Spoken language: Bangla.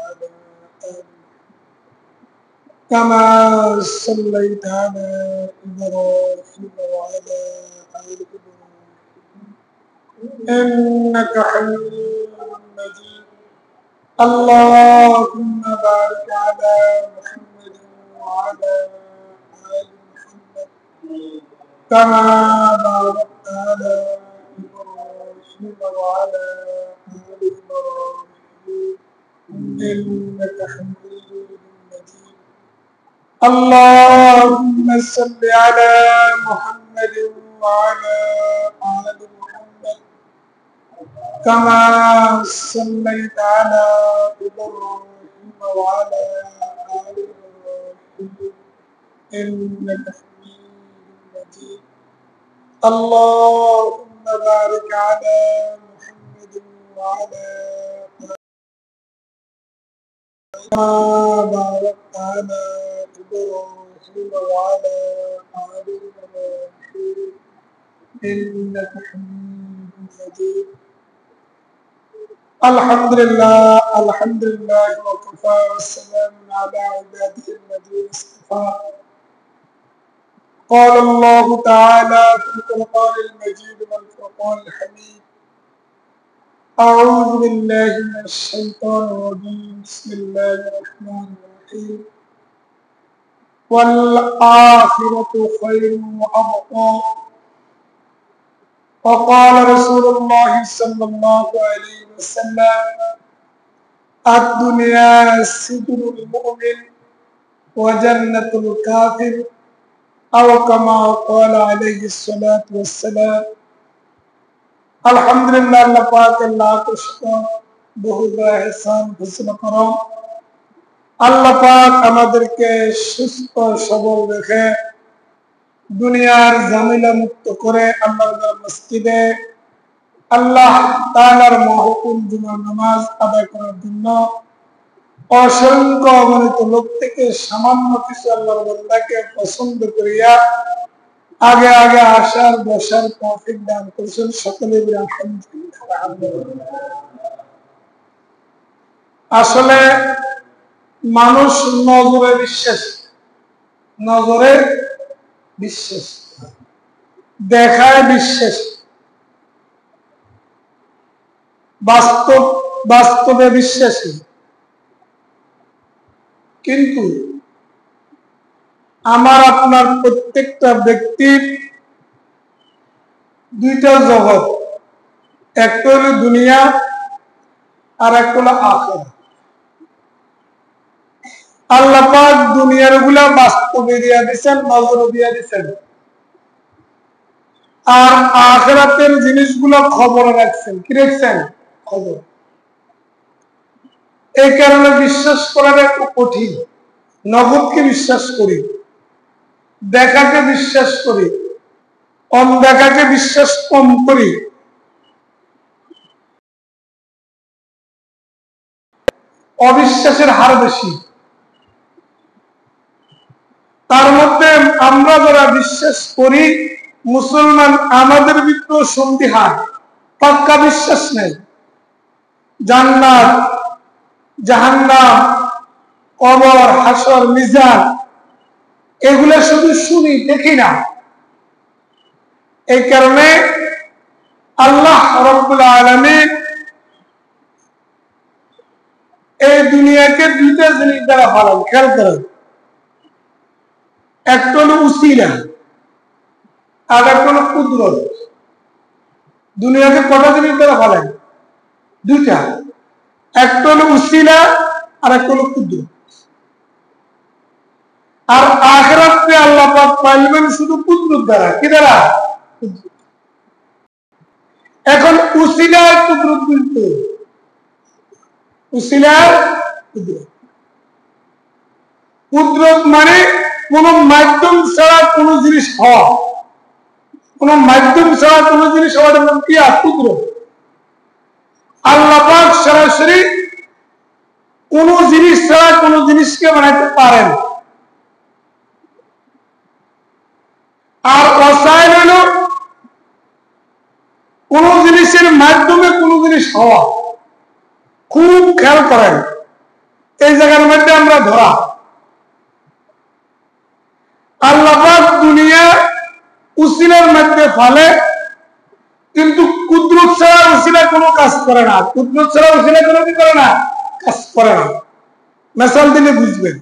على آل كما صليت على إبراهيم وعلى آل إبراهيم إنك حميد مجيد. اللهم بارك على محمد وعلى آل محمد كما باركت على إبراهيم وعلى آل إبراهيم إنك حميد مجيد. اللهم صل على محمد وعلى آل محمد كما صليت على إبراهيم وعلى آل إبراهيم إنك حميد مجيد. اللهم بارك على محمد وعلى آل كما باركت على إبراهيم وعلى آل إبراهيم إنك حميد مجيد. الحمد لله وكفى والسلام على عباده الذين اصطفى. قال الله تعالى في القرآن المجيد والفرقان الحميد: أعوذ بالله من الشيطان الرجيم بسم الله الرحمن الرحيم والآخرة خير وأبقى. وقال رسول الله صلى الله عليه وسلم: الدنيا سجن المؤمن وجنة الكافر أو كما قال عليه الصلاة والسلام. আলহামদুলিল্লাহ, আল্লাহ পাকের লাখ শুকর, বহু ইহসান ফজল করম। আল্লাহ পাক আমাদেরকে সুস্থ সবল রেখে দুনিয়ার ঝামেলা মুক্ত করে আল্লাহর মসজিদে আল্লাহ তাআলার মহকুম জুমার নামাজ আদায় করার জন্য অসংখ্য অগণিত লোক থেকে সামান্য কিছু আল্লাহর বান্দাকে পছন্দ করিয়া আগে আগে আসার বসার তৌফিক দান করেছেন। সকলে আলহামদুলিল্লাহ। আসলে মানুষ নজরে বিশ্বাস, দেখায় বিশ্বাস, বাস্তবে বিশ্বাসী। কিন্তু আমার আপনার প্রত্যেকটা ব্যক্তির দুইটা জগৎ, একটা হলো দুনিয়া আর একটা হলো আখিরাত। আল্লাহ পাক দুনিয়ার গুলা বাস্তবে দিয়া দিচ্ছেন, নজরে দিয়া দিচ্ছেন, আর আখিরাতের জিনিসগুলো খবরে রাখছেন। কি রাখছেন? খবর। এই কারণে বিশ্বাস করার একটু কঠিন। নগদকে বিশ্বাস করি, দেখাকে বিশ্বাস করি, অনদেখাকে বিশ্বাস কম করি। অবিশ্বাসের হার বেশি। তার মধ্যে আমরা যারা বিশ্বাস করি মুসলমান, আমাদের ভিতরে সন্দিহান, পাক্কা বিশ্বাস নেই। জান্নাত, জাহান্নাম, কবর, হাসর, মিজান এগুলো শুধু শুনি, দেখি না। এই কারণে আল্লাহ রাব্বুল আলামিন এই দুনিয়াকে দুইটা জিনিস দ্বারা বানান। খেয়াল করেন, একটা হলো উসিলা আর একটা হলো কুদরত। দুনিয়াকে কটা জিনিস দ্বারা বানান? দুইটা। একটা হলো উসিলা আর একটা হলো কুদরত। আর আখিরাতে আল্লাহ পাক পাইবেন শুধু কুদরত দ্বারা। কি দ্বারা? এখন উসিলা আর কুদরত বলতে, উসিলা আর কুদরত। কুদরত মানে কোন মাধ্যম ছাড়া কোন জিনিস হওয়া, কোন মাধ্যম ছাড়া কোন জিনিস হওয়ার নাম কি? কুদরত। আল্লাহ পাক সরাসরি কোন জিনিস ছাড়া কোন জিনিসকে বানাইতে পারেন। আর ওয়াসাইল হলো কোন জিনিসের মাধ্যমে কোন জিনিস হওয়া। খুব খেয়াল করেন, ধরা। আল্লাহ পাক দুনিয়া উসিলার মধ্যে ফেলে, কিন্তু কুদরত ছাড়া উসিলা কোনো কাজ করে না। কুদরত ছাড়া উসিলা কোনো কি করে না, কাজ করে না। মিসাল দিলে বুঝবেন।